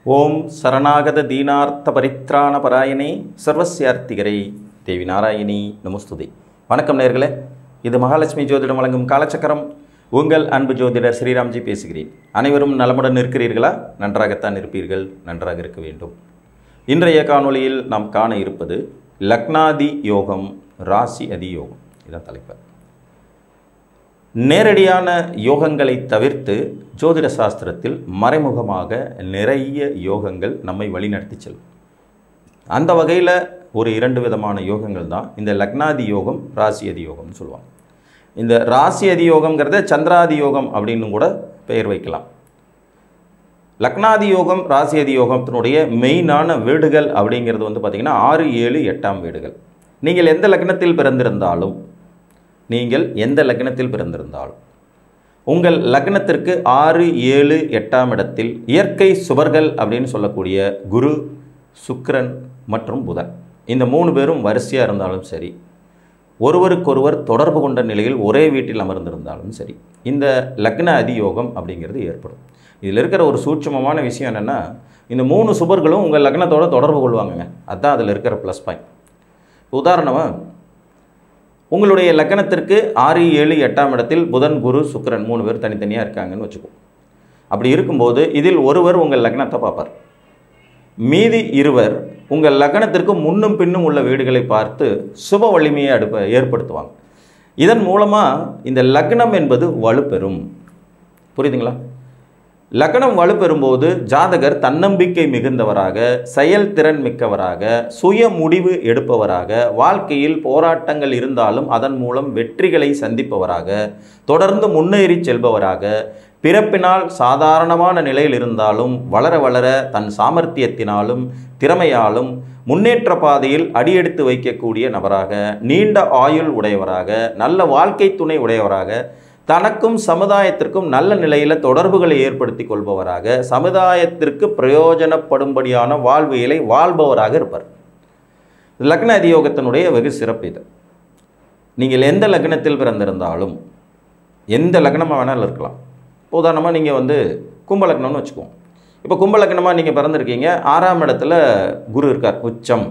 ஓம் சரணாகத தீனார்த்த பரித்ராண பராயணே சர்வஸ்யார்த்திகரை தேவி நாராயணி நமஸ்துதி. வணக்கம் நேயர்களே, இது மகாலட்சுமி ஜோதிடம் வழங்கும் காலச்சக்கரம். உங்கள் அன்பு ஜோதிடர் ஸ்ரீராம்ஜி பேசுகிறேன். அனைவரும் நலமுடன் இருக்கிறீர்களா? நன்றாகத்தான் இருப்பீர்கள், நன்றாக இருக்க வேண்டும். இன்றைய காணொளியில் நாம் காண இருப்பது லக்னாதி யோகம், ராசி அதி யோகம். இதான் தலைப்பு. நேரடியான யோகங்களை தவிர்த்து ஜோதிட சாஸ்திரத்தில் மறைமுகமாக நிறைய யோகங்கள் நம்மை வழிநடத்தி செல்லும். அந்த வகையில் ஒரு 2 விதமான யோகங்கள் தான் இந்த லக்னாதி யோகம், ராசி அதி யோகம்னு சொல்லுவாங்க. இந்த ராசி அதி யோகம்ங்கிறத சந்திராதி யோகம் அப்படின்னு கூட பெயர் வைக்கலாம். லக்னாதி யோகம், ராசி அதி யோகத்தினுடைய மெயினான வீடுகள் அப்படிங்கிறது பார்த்திங்கன்னா 6, 7, 8ஆம் வீடுகள். நீங்கள் எந்த லக்னத்தில் பிறந்திருந்தாலும் உங்கள் லக்னத்திற்கு 6, 7, 8ஆம் இடத்தில் இயற்கை சுபர்கள் அப்படின்னு சொல்லக்கூடிய குரு, சுக்கிரன் மற்றும் புதன், இந்த 3 பேரும் வரிசையாக இருந்தாலும் சரி, ஒருவருக்கொருவர் தொடர்பு கொண்ட நிலையில் ஒரே வீட்டில் அமர்ந்திருந்தாலும் சரி, இந்த லக்ன அதியோகம் அப்படிங்கிறது ஏற்படும். இதில் இருக்கிற ஒரு சூட்சமமான விஷயம் என்னென்னா, இந்த 3 சுபர்களும் உங்கள் லக்னத்தோட தொடர்பு கொள்வாங்கங்க. அதுதான் அதில் இருக்கிற ப்ளஸ் பாயிண்ட். உதாரணமாக, உங்களுடைய லக்னத்திற்கு 6, 7, 8ஆம் இடத்தில் புதன், குரு, சுக்கிரன் 3 பேர் தனித்தனியாக இருக்காங்கன்னு வச்சுக்கோம். அப்படி இருக்கும்போது இதில் ஒருவர் உங்கள் லக்னத்தை பார்ப்பார், மீதி 2 உங்கள் லக்னத்திற்கு முன்னும் பின்னும் உள்ள வீடுகளை பார்த்து சுப வலிமையை ஏற்படுத்துவாங்க. இதன் மூலமாக இந்த லக்னம் என்பது வலுப்பெறும். புரியுதுங்களா? லக்னம் வலுப்பெறும்போது ஜாதகர் தன்னம்பிக்கை மிகுந்தவராக, செயல்திறன் மிக்கவராக, சுய முடிவு எடுப்பவராக, வாழ்க்கையில் போராட்டங்கள் இருந்தாலும் அதன் மூலம் வெற்றிகளை சந்திப்பவராக, தொடர்ந்து முன்னேறி செல்பவராக, பிறப்பினால் சாதாரணமான நிலையில் இருந்தாலும் வளர வளர தன் சாமர்த்தியத்தினாலும் திறமையாலும் முன்னேற்ற பாதையில் அடியெடுத்து வைக்கக்கூடிய நபராக, நீண்ட ஆயுள் உடையவராக, நல்ல வாழ்க்கை துணை உடையவராக, தனக்கும் சமுதாயத்திற்கும் நல்ல நிலையில் தொடர்புகளை ஏற்படுத்தி கொள்பவராக, சமுதாயத்திற்கு பிரயோஜனப்படும்படியான வாழ்வியலை வாழ்பவராக இருப்பார். லக்ன அதியோகத்தினுடைய வெகு சிறப்பு இது. நீங்கள் எந்த லக்னத்தில் பிறந்திருந்தாலும், எந்த லக்னமாக வேணாலும் இருக்கலாம். உதாரணமாக நீங்கள் கும்ப லக்னம்னு வச்சுக்குவோம். இப்போ கும்ப லக்னமாக நீங்கள் பிறந்திருக்கீங்க. 6ஆம் இடத்துல குரு இருக்கார், உச்சம்.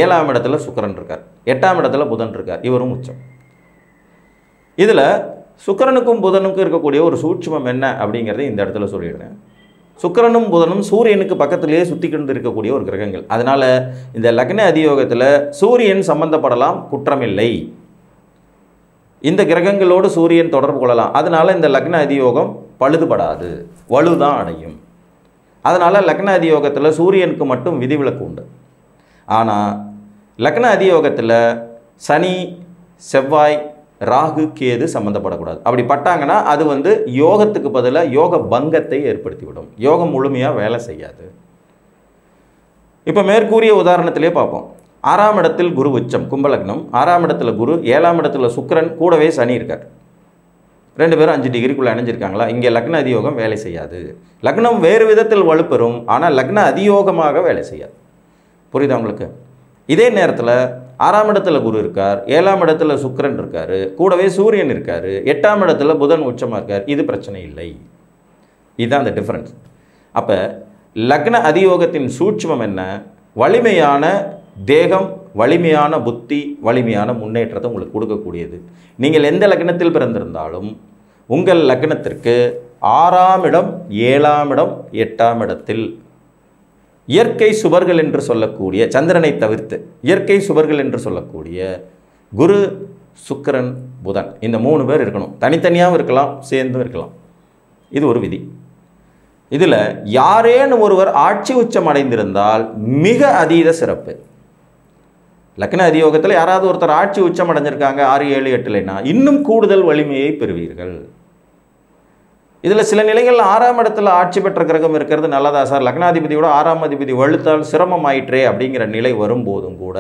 7ஆம் இடத்துல சுக்கிரன் இருக்கார். 8ஆம் இடத்துல புதன் இருக்கார், இவரும் உச்சம். இதில் சுக்கிரனுக்கும் புதனுக்கும் இருக்கக்கூடிய ஒரு சூட்சுமம் என்ன அப்படிங்கிறத இந்த இடத்துல சொல்லிடுறேன். சுக்கிரனும் புதனும் சூரியனுக்கு பக்கத்திலேயே சுற்றிக்கிட்டு இருக்கக்கூடிய ஒரு கிரகங்கள். அதனால் இந்த லக்ன அதியோகத்தில் சூரியன் சம்பந்தப்படலாம், குற்றமில்லை. இந்த கிரகங்களோடு சூரியன் தொடர்பு கொள்ளலாம். அதனால் இந்த லக்ன அதியோகம் பழுதுபடாது, வலுதான் அடையும். அதனால் லக்ன அதியோகத்தில் சூரியனுக்கு மட்டும் விதிவிலக்கு உண்டு. ஆனால் லக்ன அதியோகத்தில் சனி, செவ்வாய், ராகு, கேது சம்மந்தப்படக்கூடாது. அப்படி பட்டாங்கன்னா அது யோகத்துக்கு பதிலாக யோக பங்கத்தை ஏற்படுத்திவிடும். யோகம் முழுமையாக வேலை செய்யாது. இப்போ மேற்கூறிய உதாரணத்திலே பார்ப்போம். 6ஆம் இடத்தில் குரு உச்சம், கும்பலக்னம். 6ஆம் இடத்துல குரு, 7ஆம் இடத்துல சுக்கிரன், கூடவே சனி இருக்கார். 2 பேரும் 5 டிகிரிக்குள்ளே அணைஞ்சிருக்காங்களா? இங்கே லக்ன அதியோகம் வேலை செய்யாது. லக்னம் வேறு விதத்தில் வலுப்பெறும், ஆனால் லக்ன அதியோகமாக வேலை செய்யாது. புரியுதா உங்களுக்கு? இதே நேரத்தில் 6ஆம் இடத்துல குரு இருக்கார், 7ஆம் இடத்துல சுக்கிரன் இருக்கார், கூடவே சூரியன் இருக்கார், 8ஆம் இடத்துல புதன் உச்சமாக இருக்கார். இது பிரச்சனை இல்லை. இதுதான் அந்த டிஃப்ரென்ஸ். அப்போ லக்ன அதியோகத்தின் சூட்சுமம் என்ன? வலிமையான தேகம், வலிமையான புத்தி, வலிமையான முன்னேற்றத்தை உங்களுக்கு கொடுக்கக்கூடியது. நீங்கள் எந்த லக்னத்தில் பிறந்திருந்தாலும் உங்கள் லக்னத்திற்கு 6ஆம் இடம், 7ஆம் இடம், 8ஆம் இடத்தில் இயற்கை சுபர்கள் என்று சொல்லக்கூடிய, சந்திரனை தவிர்த்து இயற்கை சுபர்கள் என்று சொல்லக்கூடிய குரு, சுக்கிரன், புதன், இந்த 3 பேர் இருக்கணும். தனித்தனியாகவும் இருக்கலாம், சேர்ந்தும் இருக்கலாம். இது ஒரு விதி. இதில் யாரேனும் ஒருவர் ஆட்சி உச்சம் அடைந்திருந்தால் மிக அதீத சிறப்பு. லக்ன அதியோகத்தில் யாராவது ஒருத்தர் ஆட்சி உச்சம் அடைஞ்சிருக்காங்க 6, 7, 8லைனா இன்னும் கூடுதல் வலிமையை பெறுவீர்கள். இதில் சில நிலைகள் 6ஆம் இடத்துல ஆட்சி பெற்ற கிரகம் இருக்கிறது நல்லதா சார்? லக்னாதிபதியோட 6ஆம் அதிபதி வலுத்தால் சிரமம் ஆயிற்றே அப்படிங்கிற நிலை வரும்போதும் கூட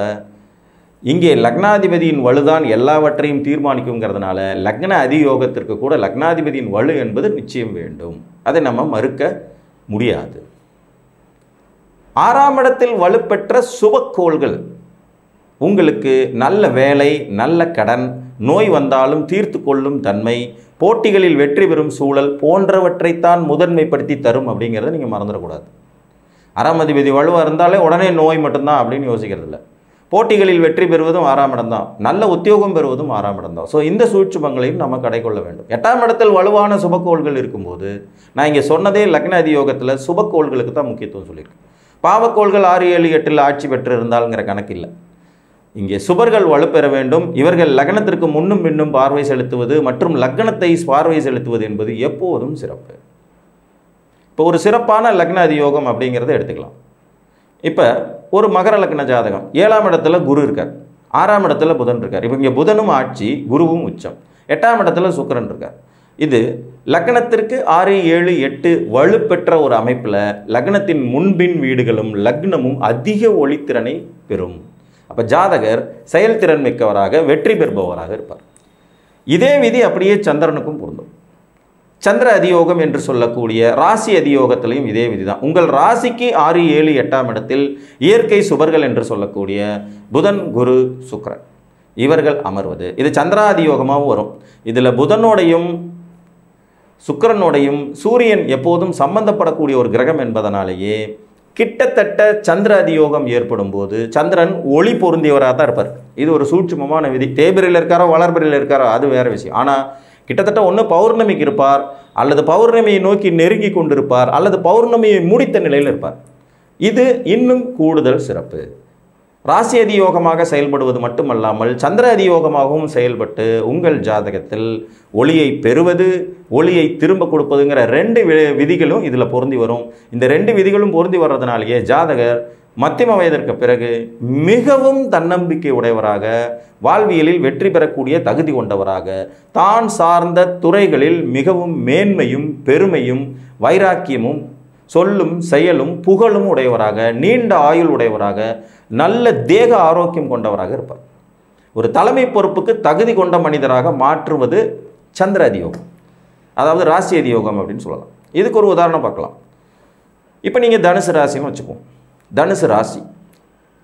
இங்கே லக்னாதிபதியின் வலுதான் எல்லாவற்றையும் தீர்மானிக்குங்கிறதுனால லக்ன அதியோகத்திற்கு கூட லக்னாதிபதியின் வலு என்பது நிச்சயம் வேண்டும். அதை நம்ம மறுக்க முடியாது. 6ஆம் இடத்தில் வலுப்பெற்ற சுபக்கோள்கள் உங்களுக்கு நல்ல வேலை, நல்ல கடன், நோய் வந்தாலும் தீர்த்து கொள்ளும் தன்மை, போட்டிகளில் வெற்றி பெறும் சூழல் போன்றவற்றைத்தான் முதன்மைப்படுத்தி தரும் அப்படிங்கிறத நீங்கள் மறந்துடக்கூடாது. 6ஆம் அதிபதி வலுவாக இருந்தாலே உடனே நோய் மட்டும்தான் அப்படின்னு யோசிக்கிறது இல்லை. போட்டிகளில் வெற்றி பெறுவதும் 6ஆம் இடம் தான், நல்ல உத்தியோகம் பெறுவதும் 6ஆம் இடம் தான். ஸோ இந்த சூட்சுமங்களையும் நம்ம கடைக்கொள்ள வேண்டும். 8ஆம் இடத்தில் வலுவான சுபக்கோள்கள் இருக்கும்போது, நான் இங்கே சொன்னதே லக்ன அதியோகத்தில் சுபக்கோள்களுக்கு தான் முக்கியத்துவம் சொல்லியிருக்கேன். பாவக்கோள்கள் 6, 7, 8 ஆட்சி பெற்று இருந்தாலுங்கிற கணக்கு இல்லை. இங்கே சுபர்கள் வலுப்பெற வேண்டும். இவர்கள் லக்னத்திற்கு முன்னும் பின்னும் பார்வை செலுத்துவது மற்றும் லக்னத்தை பார்வை செலுத்துவது என்பது எப்போதும் சிறப்பு. இப்போ ஒரு சிறப்பான லக்ன அதியோகம் அப்படிங்கிறத எடுத்துக்கலாம். இப்போ ஒரு மகர லக்ன ஜாதகம், 7ஆம் இடத்துல குரு இருக்கார், 6ஆம் இடத்துல புதன் இருக்கார். இப்போ இங்கே புதனும் ஆட்சி, குருவும் உச்சம், 8ஆம் இடத்துல சுக்கிரன் இருக்கார். இது லக்னத்திற்கு 6, 7, 8 வலுப்பெற்ற ஒரு அமைப்பில் லக்னத்தின் முன்பின் வீடுகளும் லக்னமும் அதிக ஒளித்திறனை பெறும். அப்போ ஜாதகர் செயல்திறன் மிக்கவராக வெற்றி பெறுபவராக இருப்பார். இதே விதி அப்படியே சந்திரனுக்கும் பொருந்தும். சந்திர அதியோகம் என்று சொல்லக்கூடிய ராசி அதியோகத்திலையும் இதே விதி தான். உங்கள் ராசிக்கு 6, 7, 8ஆம் இடத்தில் இயற்கை சுபர்கள் என்று சொல்லக்கூடிய புதன், குரு, சுக்கிரன் இவர்கள் அமர்வது இது சந்திராதியோகமாகவும் வரும். இதில் புதனோடையும் சுக்கிரனோடையும் சூரியன் எப்போதும் சம்பந்தப்படக்கூடிய ஒரு கிரகம் என்பதனாலேயே கிட்டத்தட்ட சந்திர அதியோகம் ஏற்படும் போது சந்திரன் ஒளி பொருந்தியவராக தான் இருப்பார். இது ஒரு சூட்சுமமான விதி. தேய்பிரையில் இருக்காரோ வளர்பிரையில் இருக்காரோ அது வேறு விஷயம். ஆனால் கிட்டத்தட்ட ஒன்று பௌர்ணமிக்கு இருப்பார், அல்லது பௌர்ணமியை நோக்கி நெருங்கி கொண்டிருப்பார், அல்லது பௌர்ணமியை முடித்த நிலையில் இருப்பார். இது இன்னும் கூடுதல் சிறப்பு. ராசி அதியோகமாக செயல்படுவது மட்டுமல்லாமல் சந்திர அதியோகமாகவும் செயல்பட்டு உங்கள் ஜாதகத்தில் ஒளியை பெறுவது, ஒளியை திரும்ப கொடுப்பதுங்கிற 2 விதிகளும் இதில் பொருந்தி வரும். இந்த 2 விதிகளும் பொருந்தி வர்றதுனாலேயே ஜாதகர் மத்தியம வயதிற்கு பிறகு மிகவும் தன்னம்பிக்கை உடையவராக, வாழ்வியலில் வெற்றி பெறக்கூடிய தகுதி கொண்டவராக, தான் சார்ந்த துறைகளில் மிகவும் மேன்மையும் பெருமையும் வைராக்கியமும் சொல்லும் செயலும் புகழும் உடையவராக, நீண்ட ஆயுள் உடையவராக, நல்ல தேக ஆரோக்கியம் கொண்டவராக இருப்பார். ஒரு தலைமை பொறுப்புக்கு தகுதி கொண்ட மனிதராக மாற்றுவது சந்திர அதியோகம், அதாவது ராசி அதியோகம் அப்படின்னு சொல்லலாம். இதுக்கு ஒரு உதாரணம் பார்க்கலாம். இப்போ நீங்கள் தனுசு ராசின்னு வச்சுக்குவோம். தனுசு ராசி,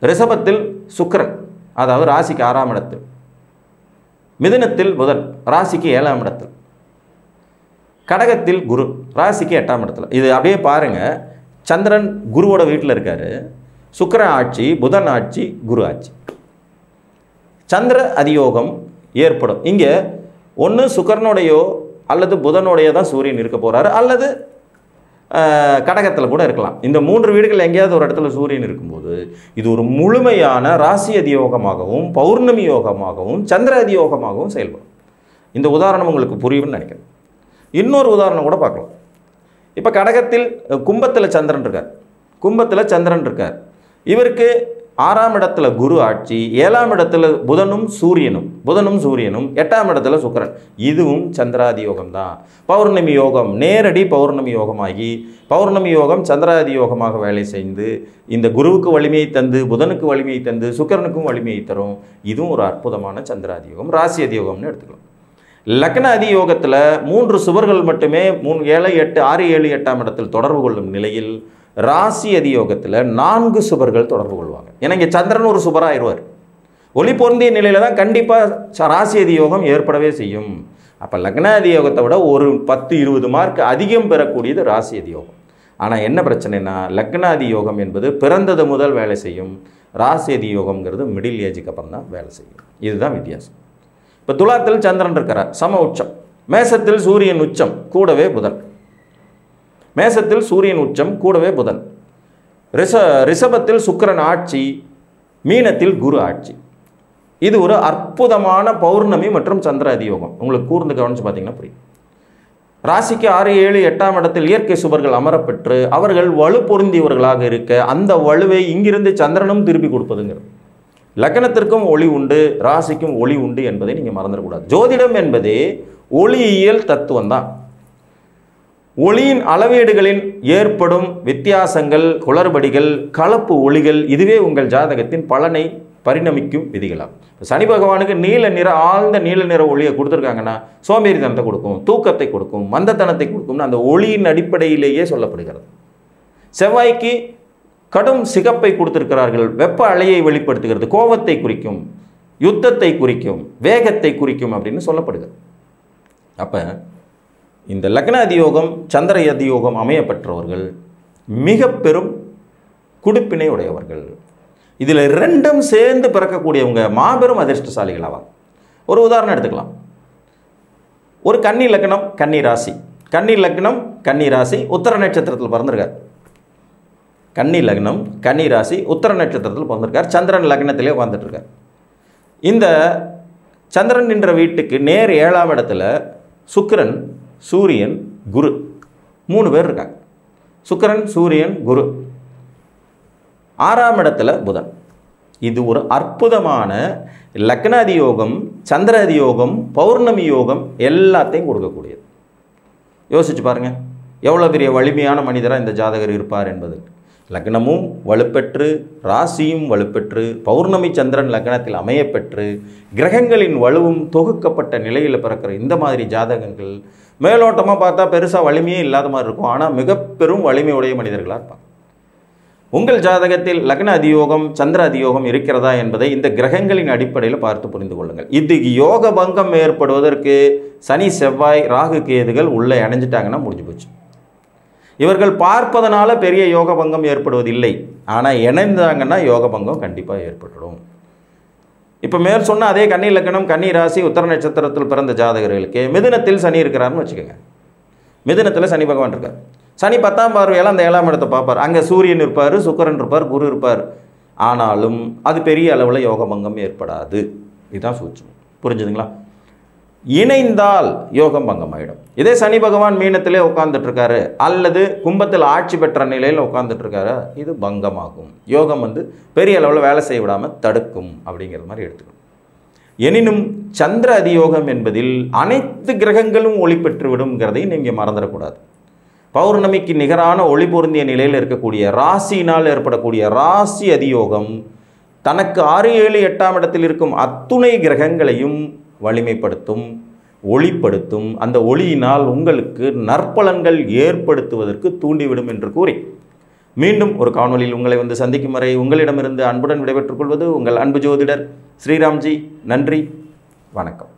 ரிஷபத்தில் சுக்கிரன், அதாவது ராசிக்கு 6ஆம் இடத்தில், மிதுனத்தில் புதன் ராசிக்கு 7ஆம் இடத்தில், கடகத்தில் குரு ராசிக்கு 8ஆம் இடத்துல. இது அப்படியே பாருங்கள், சந்திரன் குருவோட வீட்டில் இருக்கார், சுக்கிரன் ஆட்சி, புதன் ஆட்சி, குரு ஆட்சி. சந்திர அதியோகம் ஏற்படும். இங்கே ஒன்று சுக்கிரனுடையோ அல்லது புதனுடைய தான் சூரியன் இருக்க போகிறாரு, அல்லது கடகத்தில் கூட இருக்கலாம். இந்த 3 வீடுகள் எங்கேயாவது ஒரு இடத்துல சூரியன் இருக்கும்போது இது ஒரு முழுமையான ராசி அதியோகமாகவும் பௌர்ணமி யோகமாகவும் சந்திர அதியோகமாகவும் செயல்படும். இந்த உதாரணம் உங்களுக்கு புரியும்னு நினைக்கிறேன். இன்னொரு உதாரணம் கூட பார்க்கலாம். இப்போ கடகத்தில் கும்பத்தில் சந்திரன் இருக்கார், கும்பத்தில் சந்திரன் இருக்கார். இவருக்கு 6ஆம் இடத்துல குரு ஆட்சி, 7ஆம் இடத்துல புதனும் சூரியனும் 8ஆம் இடத்துல சுக்கிரன். இதுவும் சந்திராதி யோகம் தான். பௌர்ணமி யோகம், நேரடி பௌர்ணமி யோகமாகி பௌர்ணமி யோகம் சந்திராதி யோகமாக வேலை செய்து இந்த குருவுக்கு வலிமையை தந்து, புதனுக்கு வலிமையை தந்து, சுக்கிரனுக்கும் வலிமையை தரும். இதுவும் ஒரு அற்புதமான சந்திராதி யோகம், ராசி அதியோகம்னு எடுத்துக்கலாம். லக்ன அதியோகத்தில் 3 சுவர்கள் மட்டுமே 3, 7, 8, 6, 7, 8ஆம் இடத்தில் தொடர்பு கொள்ளும் நிலையில் ராசி அதியோகத்தில் 4 சுபர்கள் தொடர்பு கொள்வாங்க. ஏன்னா இங்கே சந்திரன் ஒரு சுபராகிடுவார். ஒளி பொருந்திய நிலையில் தான் கண்டிப்பாக ராசி அதியோகம் ஏற்படவே செய்யும். அப்போ லக்ன அதியோகத்தை விட ஒரு 10-20 மார்க் அதிகம் பெறக்கூடியது ராசி அதியோகம். ஆனால் என்ன பிரச்சனைனா, லக்ன அதியோகம் என்பது பிறந்தது முதல் வேலை செய்யும், ராசி அதியோகம்ங்கிறது மிடில் ஏஜுக்கு அப்புறம் தான் வேலை செய்யும். இதுதான் வித்தியாசம். இப்போ துலாத்தில் சந்திரன் இருக்கிறார், சம உச்சம். மேசத்தில் சூரியன் உச்சம், கூடவே புதன். மேசத்தில் சூரியன் உச்சம், கூடவே புதன். ரிஷபத்தில் சுக்கிரன் ஆட்சி, மீனத்தில் குரு ஆட்சி. இது ஒரு அற்புதமான பௌர்ணமி மற்றும் சந்திர அதியோகம். உங்களுக்கு கூர்ந்து கவனிச்சு பார்த்தீங்கன்னா புரியும். ராசிக்கு 6, 7, 8ஆம் இடத்தில் இயற்கை சுபர்கள் அமரப்பெற்று அவர்கள் வலு பொருந்தியவர்களாக இருக்க அந்த வலுவை இங்கிருந்து சந்திரனும் திருப்பி கொடுப்பதுங்கிறது. லக்னத்திற்கும் ஒளி உண்டு, ராசிக்கும் ஒளி உண்டு என்பதை நீங்கள் மறந்துடக்கூடாது. ஜோதிடம் என்பதே ஒளியியல் தத்துவம் தான். ஒளியின் அளவீடுகளின் ஏற்படும் வித்தியாசங்கள், குளறுபடிகள், கலப்பு ஒளிகள், இதுவே உங்கள் ஜாதகத்தின் பலனை பரிணமிக்கும் விதிகளாகும். சனி பகவானுக்கு ஆழ்ந்த நீல நிற ஒளியை கொடுத்துருக்காங்கன்னா சோம்பேறித்தனத்தை கொடுக்கும், தூக்கத்தை கொடுக்கும், மந்தத்தனத்தை கொடுக்கும்னு அந்த ஒளியின் அடிப்படையிலேயே சொல்லப்படுகிறது. செவ்வாய்க்கு கடும் சிகப்பை கொடுத்திருக்கிறார்கள், வெப்ப அலையை வெளிப்படுத்துகிறது, கோபத்தை குறிக்கும், யுத்தத்தை குறிக்கும், வேகத்தை குறிக்கும் அப்படின்னு சொல்லப்படுகிறது. அப்போ இந்த லக்ன அதியோகம் சந்திர அதியோகம் அமையப்பெற்றவர்கள் மிக பெரும் குடுப்பினை உடையவர்கள். இதில் ரெண்டும் சேர்ந்து பிறக்கக்கூடியவங்க மாபெரும் அதிர்ஷ்டசாலிகள் ஆவாங்க. ஒரு உதாரணம் எடுத்துக்கலாம். ஒரு கன்னி லக்னம் கன்னி ராசி, கன்னி லக்னம் கன்னி ராசி உத்தர நட்சத்திரத்தில் பிறந்திருக்கார். கன்னி லக்னம் கன்னி ராசி உத்தர நட்சத்திரத்தில் பிறந்திருக்கார். சந்திரன் லக்னத்திலே உட்கார்ந்துட்டு இருக்கார். இந்த சந்திரன் என்ற வீட்டுக்கு நேர் 7ஆம் இடத்துல சுக்கிரன், சூரியன், குரு 3 பேர் இருக்காங்க. சுக்கிரன், சூரியன், குரு. 6ஆம் இடத்துல புதன். இது ஒரு அற்புதமான லக்னாதி யோகம், சந்திராதி யோகம், பௌர்ணமி யோகம் எல்லாத்தையும் கொடுக்கக்கூடியது. யோசிச்சு பாருங்க, எவ்வளோ பெரிய வலிமையான மனிதராக இந்த ஜாதகர் இருப்பார் என்பது. லக்னமும் வலுப்பெற்று, ராசியும் வலுப்பெற்று, பௌர்ணமி சந்திரன் லக்னத்தில் அமையப்பெற்று, கிரகங்களின் வலுவும் தொகுக்கப்பட்ட நிலையில் பிறக்கிற இந்த மாதிரி ஜாதகங்கள் மேலோட்டமாக பார்த்தா பெருசாக வலிமையே இல்லாத மாதிரி இருக்கும். ஆனால் மிக பெரும் வலிமையுடைய மனிதர்களாக இருப்பாங்க. உங்கள் ஜாதகத்தில் லக்ன அதியோகம், சந்திர அதியோகம் இருக்கிறதா என்பதை இந்த கிரகங்களின் அடிப்படையில் பார்த்து புரிந்து கொள்ளுங்கள். இது யோக பங்கம் ஏற்படுவதற்கு சனி, செவ்வாய், ராகு, கேதுகள் உள்ளே இணைஞ்சிட்டாங்கன்னா முடிஞ்சு போச்சு. இவர்கள் பார்ப்பதனால பெரிய யோக பங்கம் ஏற்படுவதில்லை. ஆனால் இணைந்தாங்கன்னா யோக பங்கம் கண்டிப்பாக ஏற்பட்டுடும். இப்போ மேல் சொன்ன அதே கன்னி லக்னம் கன்னி ராசி உத்தர நட்சத்திரத்தில் பிறந்த ஜாதகர்களுக்கு மிதுனத்தில் சனி இருக்கிறாருன்னு வச்சுக்கோங்க. மிதுனத்தில் சனி பகவான் இருக்கார். சனி 10ஆம் பார்வையால் அந்த 7ஆம் இடத்தை பார்ப்பார். அங்கே சூரியன் இருப்பார், சுக்கிரன் இருப்பார், குரு இருப்பார். ஆனாலும் அது பெரிய அளவில் யோக பங்கம் ஏற்படாது. இதுதான் சூட்சம். புரிஞ்சுதுங்களா? இணைந்தால் யோகம் பங்கம் ஆகிடும். இதே சனி பகவான் மீனத்திலே உட்கார்ந்துட்டு இருக்காரு அல்லது கும்பத்தில் ஆட்சி பெற்ற நிலையில் உட்கார்ந்துட்டு இருக்காரு, இது பங்கமாகும். யோகம் பெரிய அளவில் வேலை செய்ய விடாமல் தடுக்கும் அப்படிங்கிற மாதிரி எடுத்துக்கணும். எனினும் சந்திர அதியோகம் என்பதில் அனைத்து கிரகங்களும் ஒளி பெற்று விடும்ங்கிறதையும் நீங்கள் மறந்துடக்கூடாது. பௌர்ணமிக்கு நிகரான ஒளி பொருந்திய நிலையில் இருக்கக்கூடிய ராசியினால் ஏற்படக்கூடிய ராசி அதியோகம் தனக்கு 6, 7, 8ஆம் இடத்தில் இருக்கும் அத்துணை கிரகங்களையும் வலிமைப்படுத்தும், ஒளிப்படுத்தும். அந்த ஒளியினால் உங்களுக்கு நற்பலன்கள் ஏற்படுத்துவதற்கு தூண்டிவிடும் என்று கூறி மீண்டும் ஒரு காணொலியில் உங்களை சந்திக்கும் வரை உங்களிடமிருந்து அன்புடன் விடைபெற்றுக் கொள்வது உங்கள் அன்பு ஜோதிடர் ஸ்ரீராம்ஜி. நன்றி, வணக்கம்.